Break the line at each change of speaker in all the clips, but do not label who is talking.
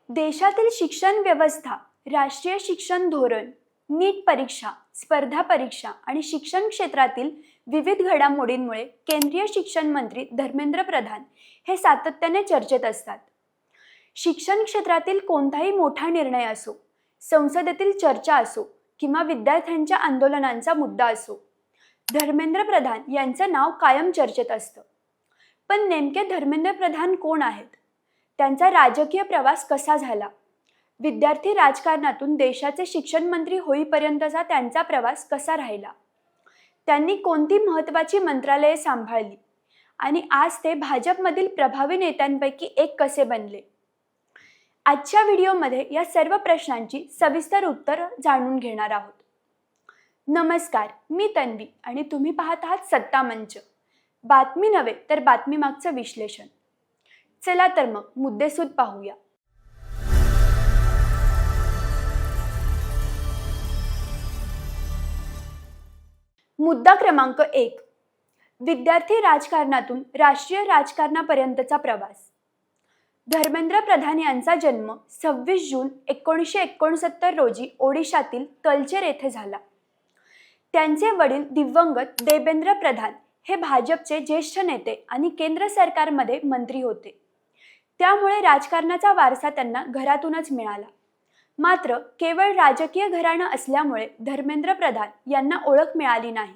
देशातील शिक्षण व्यवस्था, राष्ट्रीय शिक्षण धोरण, नीट परीक्षा, स्पर्धा परीक्षा आणि शिक्षण क्षेत्रातील विविध घडामोडींमुळे केंद्रीय शिक्षण मंत्री धर्मेंद्र प्रधान हे सातत्याने चर्चेत असतात. शिक्षण क्षेत्रातील कोणताही मोठा निर्णय असो, संसदेतील चर्चा असो किंवा विद्यार्थ्यांच्या आंदोलनांचा मुद्दा असो, धर्मेंद्र प्रधान यांचं नाव कायम चर्चेत असतं. पण नेमके धर्मेंद्र प्रधान कोण आहेत? त्यांचा राजकीय प्रवास कसा झाला? विद्यार्थी राजकारणातून देशाचे शिक्षण मंत्री होईपर्यंतचा त्यांचा प्रवास कसा राहिला? त्यांनी कोणती महत्त्वाची मंत्रालये सांभाळली आणि आज ते भाजपमधील प्रभावी नेत्यांपैकी एक कसे बनले? आजच्या व्हिडिओमध्ये या सर्व प्रश्नांची सविस्तर उत्तर जाणून घेणार आहोत. नमस्कार, मी तन्वी आणि तुम्ही पाहत आहात सत्ता मंच. बातमी नव्हे तर बातमी मागचं विश्लेषण. चला तर मग मुद्देसूद पाहूया. मुद्दा क्रमांक 1, विद्यार्थी राजकारणातून राष्ट्रीय राजकारणापर्यंतचा प्रवास. धर्मेंद्र प्रधान यांचा जन्म 26 जून 1969 रोजी ओडिशातील तलचेर येथे झाला. त्यांचे वडील दिवंगत देवेंद्र प्रधान हे भाजपचे ज्येष्ठ नेते आणि केंद्र सरकारमध्ये मंत्री होते. त्यामुळे राजकारणाचा वारसा त्यांना घरातूनच मिळाला. मात्र केवळ राजकीय घराणं असल्यामुळे धर्मेंद्र प्रधान यांना ओळख मिळाली नाही.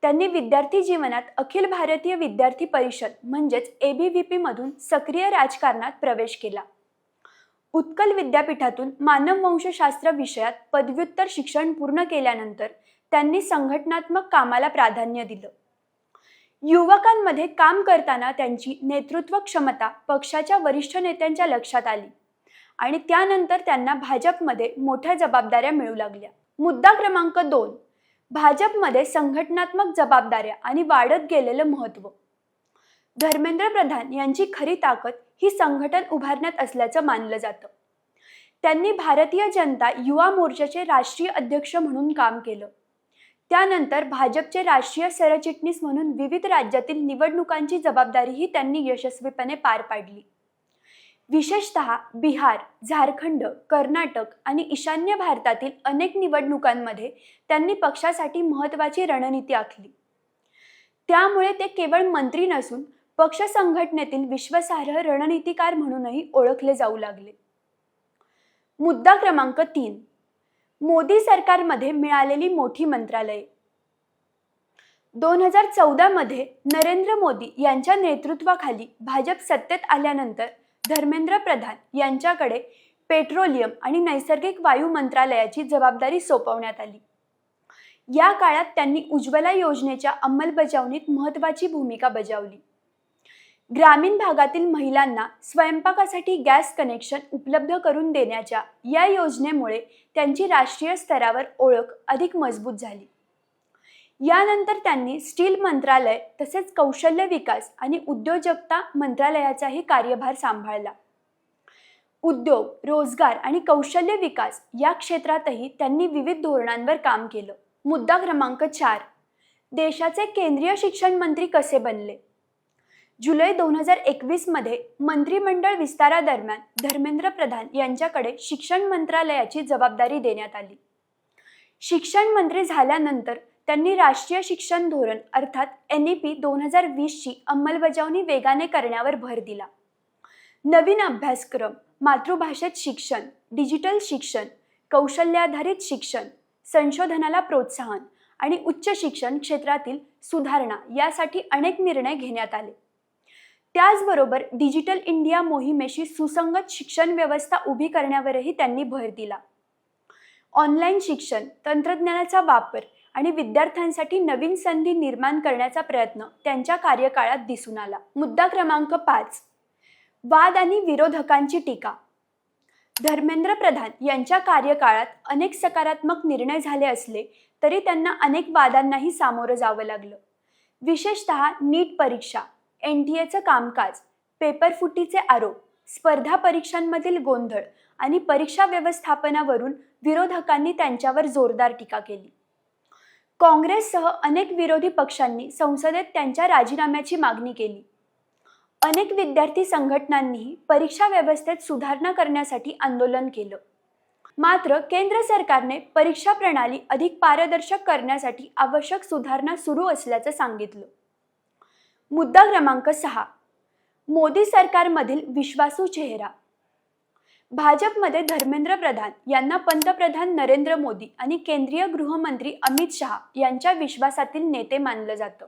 त्यांनी विद्यार्थी जीवनात अखिल भारतीय विद्यार्थी परिषद म्हणजेच ABVP मधून सक्रिय राजकारणात प्रवेश केला. उत्कल विद्यापीठातून मानववंशशास्त्र विषयात पदव्युत्तर शिक्षण पूर्ण केल्यानंतर त्यांनी संघटनात्मक कामाला प्राधान्य दिलं. युवकांमध्ये काम करताना त्यांची नेतृत्व क्षमता पक्षाच्या वरिष्ठ नेत्यांच्या लक्षात आली आणि त्यानंतर त्यांना भाजपमध्ये मोठ्या जबाबदाऱ्या मिळू लागल्या. मुद्दा क्रमांक 2, भाजपमध्ये संघटनात्मक जबाबदाऱ्या आणि वाढत गेलेलं महत्त्व. धर्मेंद्र प्रधान यांची खरी ताकद ही संघटन उभारण्यात असल्याचं मानलं जातं. त्यांनी भारतीय जनता युवा मोर्चाचे राष्ट्रीय अध्यक्ष म्हणून काम केलं. त्यानंतर भाजपचे राष्ट्रीय सरचिटणीस म्हणून विविध राज्यातील निवडणुकांची जबाबदारीही त्यांनी यशस्वीपणे पार पाडली. विशेषतः बिहार, झारखंड, कर्नाटक आणि ईशान्य भारतातील अनेक निवडणुकांमध्ये त्यांनी पक्षासाठी महत्त्वाची रणनीती आखली. त्यामुळे ते केवळ मंत्री नसून पक्ष संघटनेतील विश्वासार्ह रणनीतिकार म्हणूनही ओळखले जाऊ लागले. मुद्दा क्रमांक 3, मोदी सरकारमध्ये मिळालेली मोठी मंत्रालये. 2014 मध्ये नरेंद्र मोदी यांच्या नेतृत्वाखाली भाजप सत्तेत आल्यानंतर धर्मेंद्र प्रधान यांच्याकडे पेट्रोलियम आणि नैसर्गिक वायू मंत्रालयाची जबाबदारी सोपवण्यात आली. या काळात त्यांनी उज्ज्वला योजनेच्या अंमलबजावणीत महत्त्वाची भूमिका बजावली. ग्रामीण भागातील महिलांना स्वयंपाकासाठी गॅस कनेक्शन उपलब्ध करून देण्याच्या या योजनेमुळे त्यांची राष्ट्रीय स्तरावर ओळख अधिक मजबूत झाली. यानंतर त्यांनी स्टील मंत्रालय तसेच कौशल्य विकास आणि उद्योजकता मंत्रालयाचाही कार्यभार सांभाळला. उद्योग, रोजगार आणि कौशल्य विकास या क्षेत्रातही त्यांनी विविध धोरणांवर काम केलं. मुद्दा क्रमांक 4, देशाचे केंद्रीय शिक्षण मंत्री कसे बनले. जुलै 2021 मध्ये मंत्रिमंडळ विस्तारादरम्यान धर्मेंद्र प्रधान यांच्याकडे शिक्षण मंत्रालयाची जबाबदारी देण्यात आली. शिक्षण मंत्री झाल्यानंतर त्यांनी राष्ट्रीय शिक्षण धोरण अर्थात NEP 2020ची अंमलबजावणी वेगाने करण्यावर भर दिला. नवीन अभ्यासक्रम, मातृभाषेत शिक्षण, डिजिटल शिक्षण, कौशल्याधारित शिक्षण, संशोधनाला प्रोत्साहन आणि उच्च शिक्षण क्षेत्रातील सुधारणा यासाठी अनेक निर्णय घेण्यात आले. त्याचबरोबर डिजिटल इंडिया मोहिमेशी सुसंगत शिक्षण व्यवस्था उभी करण्यावरही त्यांनी भर दिला. ऑनलाईन शिक्षण, तंत्रज्ञानाचा वापर आणि विद्यार्थ्यांसाठी नवीन संधी निर्माण करण्याचा प्रयत्न त्यांच्या कार्यकाळात दिसून आला. मुद्दा क्रमांक 5, वाद आणि विरोधकांची टीका. धर्मेंद्र प्रधान यांच्या कार्यकाळात अनेक सकारात्मक निर्णय झाले असले तरी त्यांना अनेक वादांनाही सामोरं जावं लागलं. विशेषतः नीट परीक्षा, NTAचं कामकाज, पेपरफुटीचे आरोप, स्पर्धा परीक्षांमधील गोंधळ आणि परीक्षा व्यवस्थापनावरून विरोधकांनी त्यांच्यावर जोरदार टीका केली. काँग्रेससह अनेक विरोधी पक्षांनी संसदेत त्यांच्या राजीनाम्याची मागणी केली. अनेक विद्यार्थी संघटनांनीही परीक्षा व्यवस्थेत सुधारणा करण्यासाठी आंदोलन केलं. मात्र केंद्र सरकारने परीक्षा प्रणाली अधिक पारदर्शक करण्यासाठी आवश्यक सुधारणा सुरू असल्याचं सांगितलं. मुद्दा क्रमांक 6. मोदी सरकारमधील विश्वासू चेहरा. भाजपमध्ये धर्मेंद्र प्रधान यांना पंतप्रधान नरेंद्र मोदी आणि केंद्रीय गृहमंत्री अमित शहा यांच्या विश्वासातील नेते मानलं जातं.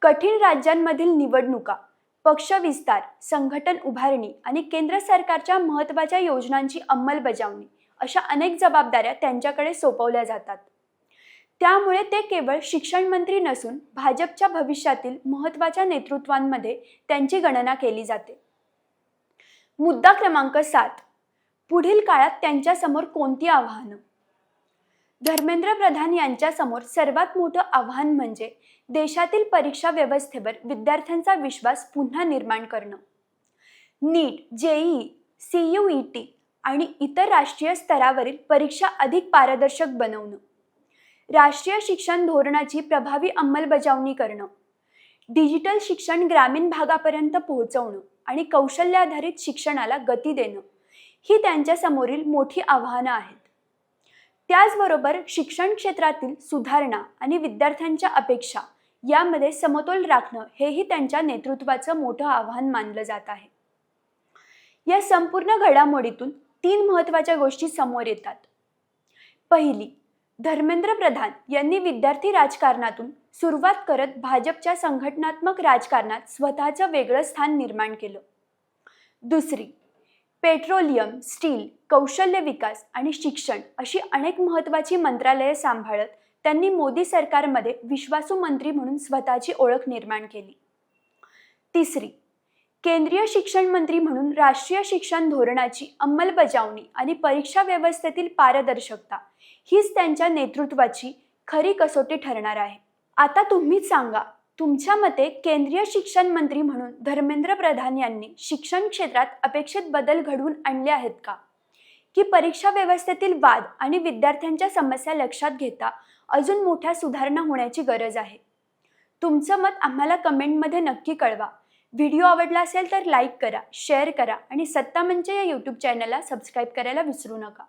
कठीण राज्यांमधील निवडणुका, पक्ष विस्तार, संघटन उभारणी आणि केंद्र सरकारच्या महत्त्वाच्या योजनांची अंमलबजावणी अशा अनेक जबाबदाऱ्या त्यांच्याकडे सोपवल्या जातात. त्यामुळे ते केवळ शिक्षण मंत्री नसून भाजपच्या भविष्यातील महत्त्वाच्या नेतृत्वांमध्ये त्यांची गणना केली जाते. मुद्दा क्रमांक 7. पुढील काळात त्यांच्यासमोर कोणती आव्हानं? धर्मेंद्र प्रधान यांच्यासमोर सर्वात मोठं आव्हान म्हणजे देशातील परीक्षा व्यवस्थेवर विद्यार्थ्यांचा विश्वास पुन्हा निर्माण करणं. नीट, जेईई, CUET आणि इतर राष्ट्रीय स्तरावरील परीक्षा अधिक पारदर्शक बनवणं, राष्ट्रीय शिक्षण धोरणाची प्रभावी अंमलबजावणी करणं, डिजिटल शिक्षण ग्रामीण भागापर्यंत पोहोचवणं आणि कौशल्याधारित शिक्षणाला गती देणं ही त्यांच्यासमोरील मोठी आव्हानं आहेत. त्याचबरोबर शिक्षण क्षेत्रातील सुधारणा आणि विद्यार्थ्यांच्या अपेक्षा यामध्ये समतोल राखणं हेही त्यांच्या नेतृत्वाचं मोठं आव्हान मानलं जात आहे. या संपूर्ण घडामोडीतून 3 महत्त्वाच्या गोष्टी समोर येतात. पहिली, धर्मेंद्र प्रधान यांनी विद्यार्थी राजकारणातून सुरुवात करत भाजपच्या संघटनात्मक राजकारणात स्वतःचं वेगळं स्थान निर्माण केलं. दुसरी, पेट्रोलियम, स्टील, कौशल्य विकास आणि शिक्षण अशी अनेक महत्त्वाची मंत्रालये सांभाळत त्यांनी मोदी सरकारमध्ये विश्वासू मंत्री म्हणून स्वतःची ओळख निर्माण केली. तिसरी, केंद्रीय शिक्षण मंत्री म्हणून राष्ट्रीय शिक्षण धोरणाची अंमलबजावणी आणि परीक्षा व्यवस्थेतील पारदर्शकता हीच त्यांच्या नेतृत्वाची खरी कसोटी ठरणार आहे. आता तुम्हीच सांगा, तुमच्या मते केंद्रीय शिक्षण मंत्री म्हणून धर्मेंद्र प्रधान यांनी शिक्षण क्षेत्रात अपेक्षित बदल घडवून आणले आहेत का? की परीक्षा व्यवस्थेतील वाद आणि विद्यार्थ्यांच्या समस्या लक्षात घेता अजून मोठ्या सुधारणा होण्याची गरज आहे? तुमचं मत आम्हाला कमेंटमध्ये नक्की कळवा. व्हिडिओ आवडला असेल तर लाईक करा, शेअर करा आणि सत्ता मंच या यूट्यूब चॅनलला सबस्क्राईब करायला विसरू नका.